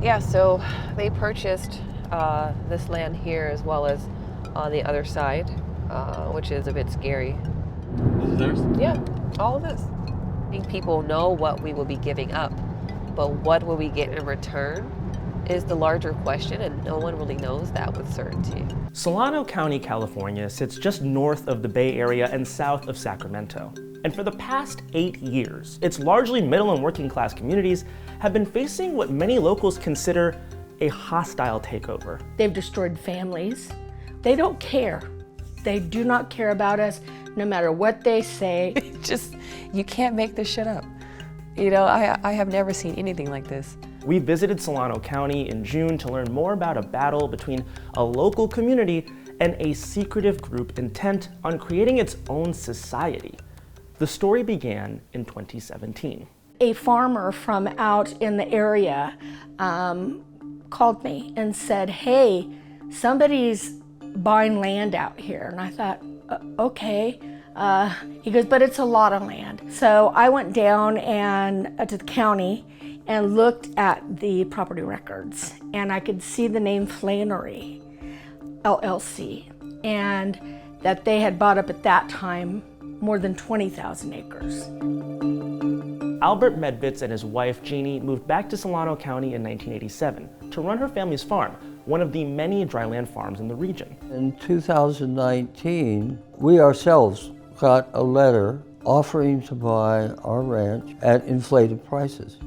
Yeah, so they purchased this land here as well as on the other side, which is a bit scary. This is theirs? Yeah, all of this. I think people know what we will be giving up, but what will we get in return is the larger question, and no one really knows that with certainty. Solano County, California sits just north of the Bay Area and south of Sacramento. And for the past 8 years, its largely middle and working class communities have been facing what many locals consider a hostile takeover. They've destroyed families. They don't care. They do not care about us, no matter what they say. You can't make this shit up. You know, I have never seen anything like this. We visited Solano County in June to learn more about a battle between a local community and a secretive group intent on creating its own society. The story began in 2017. A farmer from out in the area called me and said, hey, somebody's buying land out here. And I thought, okay. He goes, but it's a lot of land. So I went down and to the county and looked at the property records, and I could see the name Flannery, LLC, and that they had bought up at that time more than 20,000 acres. Albert Medvitz and his wife, Jeannie, moved back to Solano County in 1987 to run her family's farm, one of the many dryland farms in the region. In 2019, we ourselves got a letter offering to buy our ranch at inflated prices.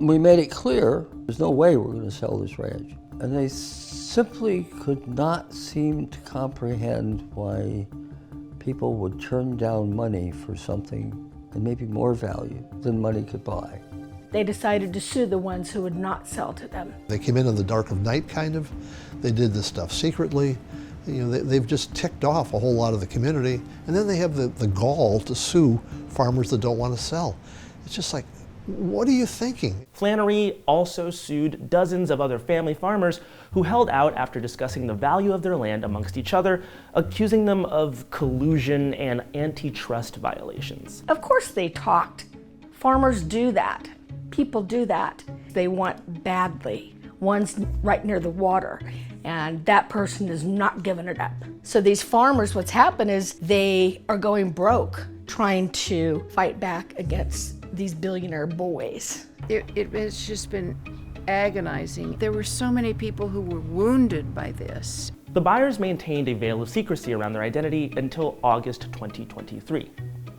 We made it clear there's no way we're going to sell this ranch. And they simply could not seem to comprehend why people would turn down money for something and maybe more value than money could buy. They decided to sue the ones who would not sell to them. They came in the dark of night, kind of. They did this stuff secretly. You know, they've just ticked off a whole lot of the community, and then they have the gall to sue farmers that don't want to sell. It's just like, what are you thinking? Flannery also sued dozens of other family farmers who held out after discussing the value of their land amongst each other, accusing them of collusion and antitrust violations. Of course they talked. Farmers do that. People do that. They want badly. One's right near the water, and that person is not giving it up. So these farmers, what's happened is they are going broke trying to fight back against these billionaire boys. It has just been agonizing. There were so many people who were wounded by this. The buyers maintained a veil of secrecy around their identity until August 2023.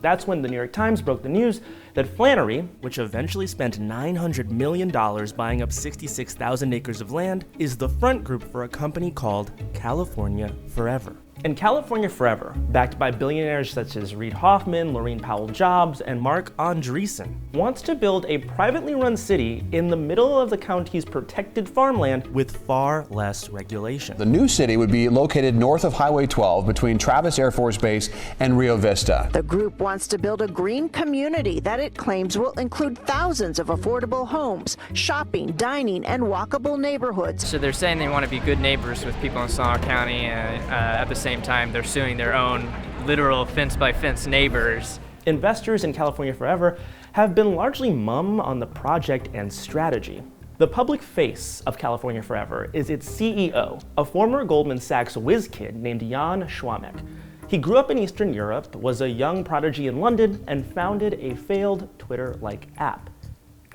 That's when the New York Times broke the news that Flannery, which eventually spent $900 million buying up 66,000 acres of land, is the front group for a company called California Forever. And California Forever, backed by billionaires such as Reid Hoffman, Laurene Powell Jobs, and Mark Andreessen, wants to build a privately run city in the middle of the county's protected farmland with far less regulation. The new city would be located north of Highway 12 between Travis Air Force Base and Rio Vista. The group wants to build a green community that it claims will include thousands of affordable homes, shopping, dining, and walkable neighborhoods. So they're saying they want to be good neighbors with people in Solano County, and at the same time they're suing their own literal fence-by-fence neighbors. Investors in California Forever have been largely mum on the project and strategy. The public face of California Forever is its CEO, a former Goldman Sachs whiz kid named Jan Schwamek. He grew up in Eastern Europe, was a young prodigy in London, and founded a failed Twitter-like app.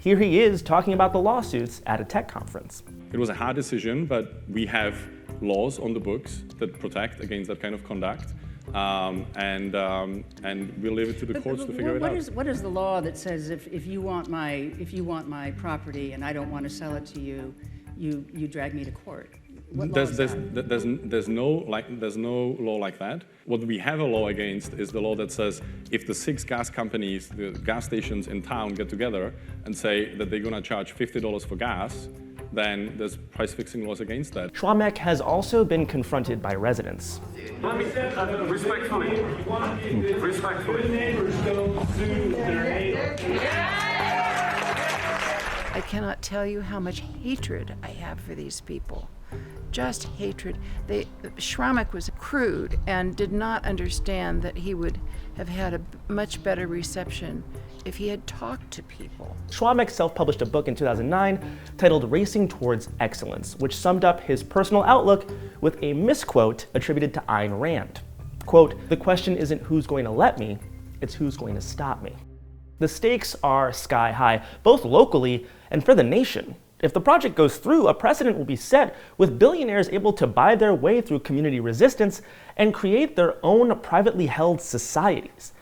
Here he is talking about the lawsuits at a tech conference. It was a hard decision, but we have laws on the books that protect against that kind of conduct, and we'll leave it to the courts to figure it out. What is the law that says if you want my property and I don't want to sell it to you, you drag me to court? There's no law like that. What we have a law against is the law that says if the 6 gas companies, the gas stations in town get together and say that they're going to charge $50 for gas, then there's price-fixing laws against that. Schwamek has also been confronted by residents. Let me say respectfully. I cannot tell you how much hatred I have for these people. just hatred. Schrammick was crude and did not understand that he would have had a much better reception if he had talked to people. Schrammick self-published a book in 2009 titled Racing Towards Excellence, which summed up his personal outlook with a misquote attributed to Ayn Rand. Quote, "The question isn't who's going to let me, it's who's going to stop me." The stakes are sky high, both locally and for the nation. If the project goes through, a precedent will be set, with billionaires able to buy their way through community resistance and create their own privately held societies.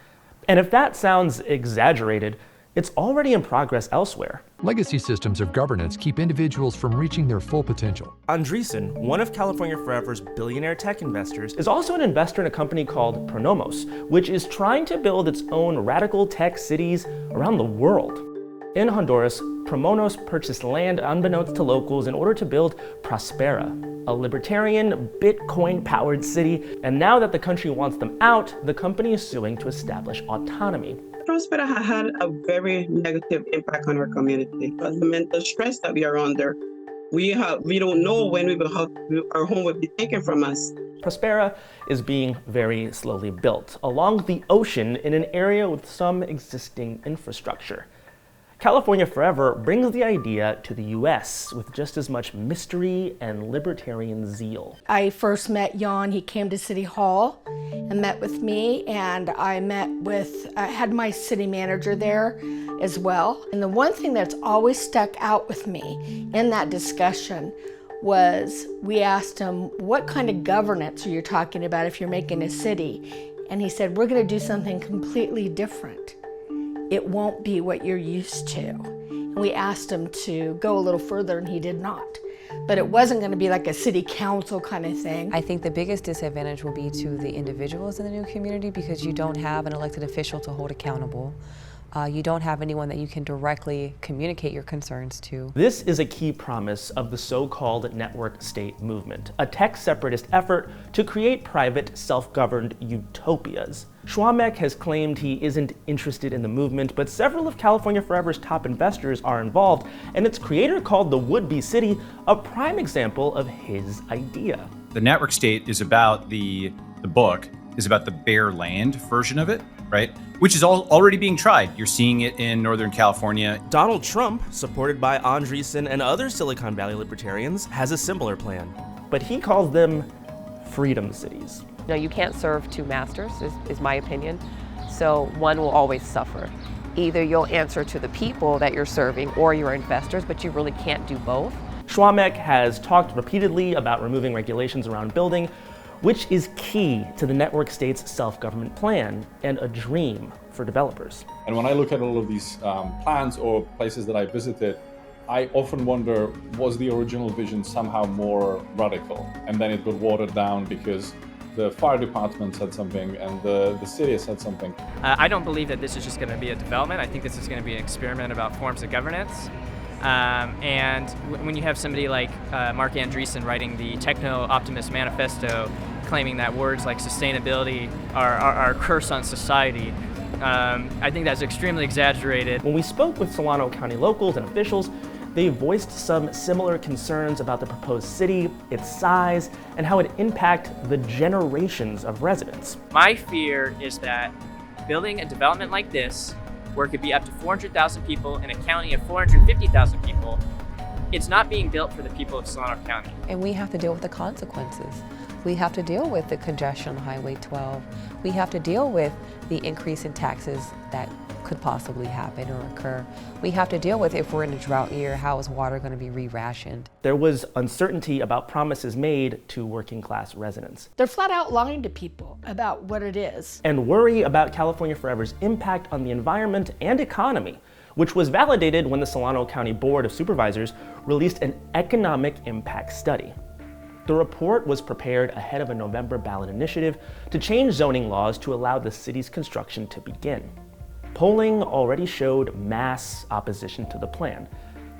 And if that sounds exaggerated, it's already in progress elsewhere. Legacy systems of governance keep individuals from reaching their full potential. Andreessen, one of California Forever's billionaire tech investors, is also an investor in a company called Pronomos, which is trying to build its own radical tech cities around the world. In Honduras, Pronomos purchased land unbeknownst to locals in order to build Prospera, a libertarian, Bitcoin-powered city, and now that the country wants them out, the company is suing to establish autonomy. Prospera has had a very negative impact on our community because the mental stress that we are under. We don't know when our home will be taken from us. Prospera is being very slowly built along the ocean in an area with some existing infrastructure. California Forever brings the idea to the US with just as much mystery and libertarian zeal. I first met Jan. He came to City Hall and met with me, and I had my city manager there as well. And the one thing that's always stuck out with me in that discussion was we asked him, what kind of governance are you talking about if you're making a city? And he said, we're going to do something completely different. It won't be what you're used to. And we asked him to go a little further, and he did not. But it wasn't going to be like a city council kind of thing. I think the biggest disadvantage will be to the individuals in the new community because you don't have an elected official to hold accountable. You don't have anyone that you can directly communicate your concerns to. This is a key promise of the so-called network state movement, a tech separatist effort to create private, self-governed utopias. Schrammick has claimed he isn't interested in the movement, but several of California Forever's top investors are involved, and its creator called the would-be city a prime example of his idea. The network state is about the book is about the bare land version of it, right? Which is already being tried. You're seeing it in Northern California. Donald Trump, supported by Andreessen and other Silicon Valley libertarians, has a similar plan, but he calls them freedom cities. No, you can't serve two masters, is my opinion. So one will always suffer. Either you'll answer to the people that you're serving or your investors, but you really can't do both. Schrammick has talked repeatedly about removing regulations around building, which is key to the network state's self-government plan and a dream for developers. And when I look at all of these plans or places that I visited, I often wonder, was the original vision somehow more radical? And then it got watered down because the fire department said something and the city said something. I don't believe that this is just going to be a development. I think this is going to be an experiment about forms of governance. And when you have somebody like Mark Andreessen writing the Techno-optimist manifesto, claiming that words like sustainability are a curse on society, I think that's extremely exaggerated. When we spoke with Solano County locals and officials, they voiced some similar concerns about the proposed city, its size, and how it impact the generations of residents. My fear is that building a development like this, where it could be up to 400,000 people in a county of 450,000 people, it's not being built for the people of Solano County. And we have to deal with the consequences. We have to deal with the congestion on Highway 12. We have to deal with the increase in taxes that could possibly happen or occur. We have to deal with, if we're in a drought year, how is water going to be re-rationed? There was uncertainty about promises made to working class residents. They're flat out lying to people about what it is. And worry about California Forever's impact on the environment and economy, which was validated when the Solano County Board of Supervisors released an economic impact study. The report was prepared ahead of a November ballot initiative to change zoning laws to allow the city's construction to begin. Polling already showed mass opposition to the plan.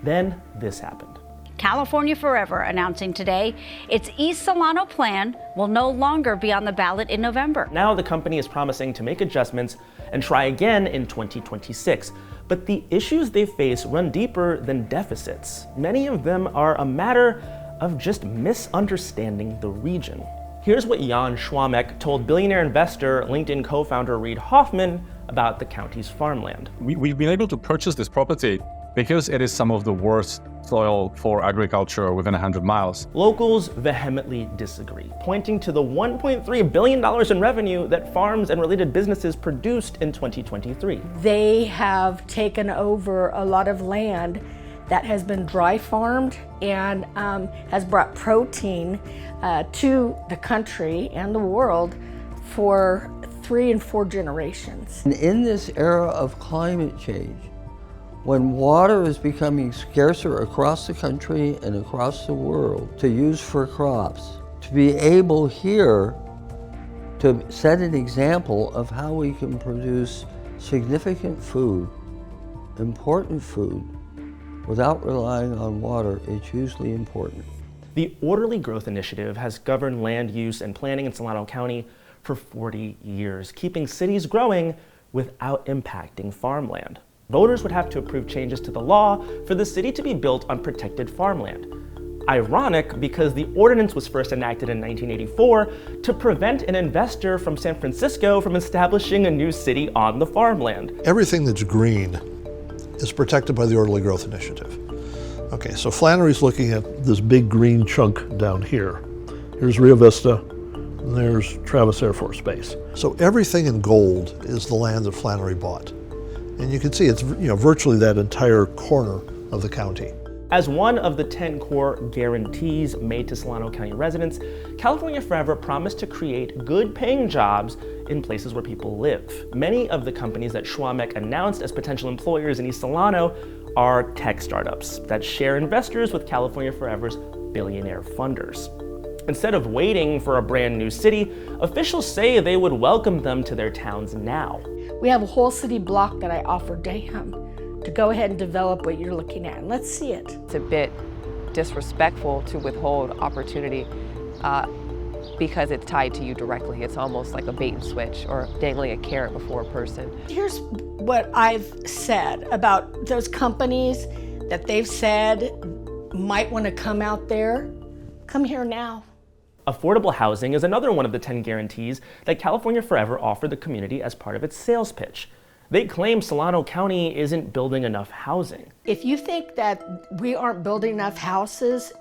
Then this happened. California Forever announcing today its East Solano plan will no longer be on the ballot in November. Now the company is promising to make adjustments and try again in 2026. But the issues they face run deeper than deficits. Many of them are a matter of just misunderstanding the region. Here's what Jan Schwamek told billionaire investor, LinkedIn co-founder Reid Hoffman about the county's farmland. We've been able to purchase this property because it is some of the worst soil for agriculture within 100 miles. Locals vehemently disagree, pointing to the $1.3 billion in revenue that farms and related businesses produced in 2023. They have taken over a lot of land that has been dry farmed and has brought protein to the country and the world for 3 and 4 generations. And in this era of climate change, when water is becoming scarcer across the country and across the world to use for crops, to be able here to set an example of how we can produce significant food, important food, without relying on water is hugely important. The Orderly Growth Initiative has governed land use and planning in Solano County for 40 years, keeping cities growing without impacting farmland. Voters would have to approve changes to the law for the city to be built on protected farmland. Ironic, because the ordinance was first enacted in 1984 to prevent an investor from San Francisco from establishing a new city on the farmland. Everything that's green is protected by the Orderly Growth Initiative. Okay, so Flannery's looking at this big green chunk down here. Here's Rio Vista, and there's Travis Air Force Base. So everything in gold is the land that Flannery bought. And you can see it's virtually that entire corner of the county. As one of the 10 core guarantees made to Solano County residents, California Forever promised to create good-paying jobs in places where people live. Many of the companies that Schwamek announced as potential employers in East Solano are tech startups that share investors with California Forever's billionaire funders. Instead of waiting for a brand new city, officials say they would welcome them to their towns now. We have a whole city block that I offered to him to go ahead and develop what you're looking at. Let's see it. It's a bit disrespectful to withhold opportunity because it's tied to you directly. It's almost like a bait and switch or dangling a carrot before a person. Here's what I've said about those companies that they've said might want to come out there. Come here now. Affordable housing is another one of the 10 guarantees that California Forever offered the community as part of its sales pitch. They claim Solano County isn't building enough housing. If you think that we aren't building enough houses,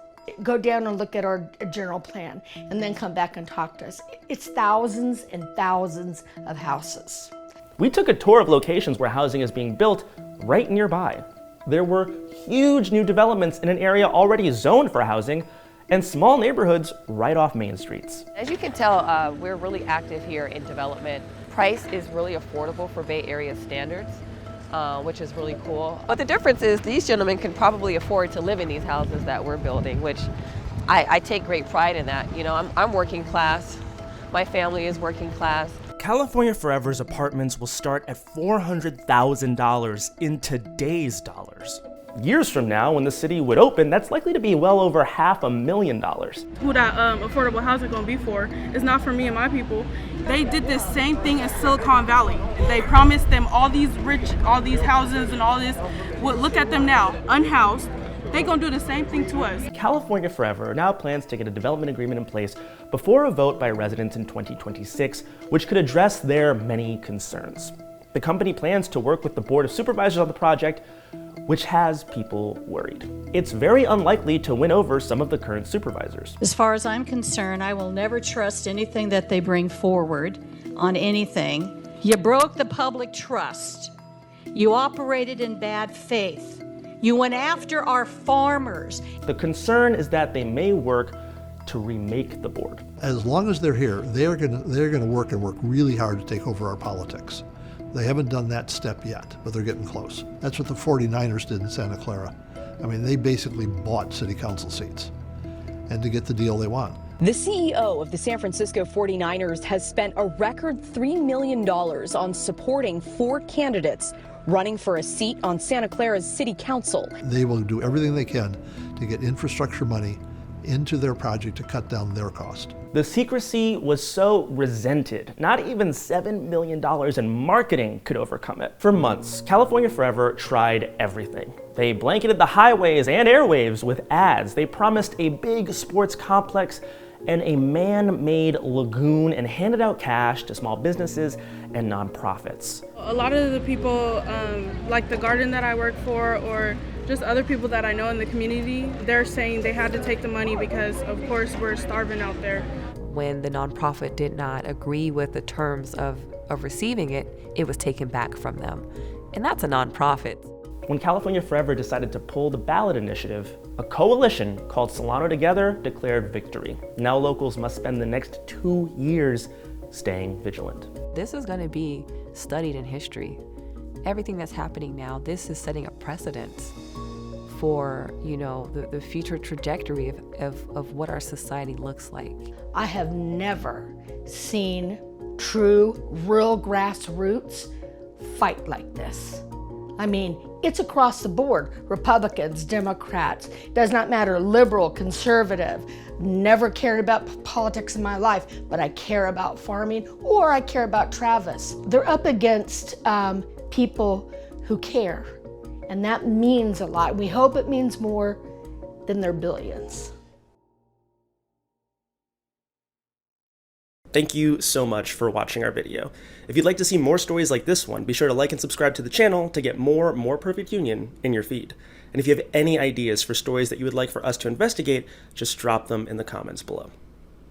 go down and look at our general plan and then come back and talk to us. It's thousands and thousands of houses. We took a tour of locations where housing is being built right nearby. There were huge new developments in an area already zoned for housing and small neighborhoods right off main streets. As you can tell, we're really active here in development. Price is really affordable for Bay Area standards, which is really cool. But the difference is these gentlemen can probably afford to live in these houses that we're building, which I take great pride in that. You know, I'm working class. My family is working class. California Forever's apartments will start at $400,000 in today's dollars. Years from now, when the city would open, that's likely to be well over $500,000. Who that affordable housing gonna be for is not for me and my people. They did this same thing in Silicon Valley. They promised them all these houses and all this. Well, look at them now, unhoused. They gonna do the same thing to us. California Forever now plans to get a development agreement in place before a vote by residents in 2026, which could address their many concerns. The company plans to work with the Board of Supervisors on the project, which has people worried. It's very unlikely to win over some of the current supervisors. As far as I'm concerned, I will never trust anything that they bring forward on anything. You broke the public trust. You operated in bad faith. You went after our farmers. The concern is that they may work to remake the board. As long as they're here, they're gonna work really hard to take over our politics. They haven't done that step yet, but they're getting close. That's what the 49ers did in Santa Clara. I mean, they basically bought city council seats and to get the deal they want. The CEO of the San Francisco 49ers has spent a record $3 million on supporting 4 candidates running for a seat on Santa Clara's city council. They will do everything they can to get infrastructure money into their project to cut down their cost. The secrecy was so resented, not even $7 million in marketing could overcome it. For months, California Forever tried everything. They blanketed the highways and airwaves with ads. They promised a big sports complex and a man-made lagoon and handed out cash to small businesses and nonprofits. A lot of the people, like the garden that I work for, or just other people that I know in the community, they're saying they had to take the money because, of course, we're starving out there. When the nonprofit did not agree with the terms of receiving it, it was taken back from them. And that's a nonprofit. When California Forever decided to pull the ballot initiative, a coalition called Solano Together declared victory. Now locals must spend the next 2 years staying vigilant. This is going to be studied in history. Everything that's happening now, this is setting a precedent for, the future trajectory of what our society looks like. I have never seen true, real grassroots fight like this. I mean, it's across the board. Republicans, Democrats, does not matter, liberal, conservative. Never cared about politics in my life, but I care about farming, or I care about Travis. They're up against people who care, and that means a lot. We hope it means more than their billions. Thank you so much for watching our video. If you'd like to see more stories like this one, be sure to like and subscribe to the channel to get more Perfect Union in your feed. And if you have any ideas for stories that you would like for us to investigate, just drop them in the comments below.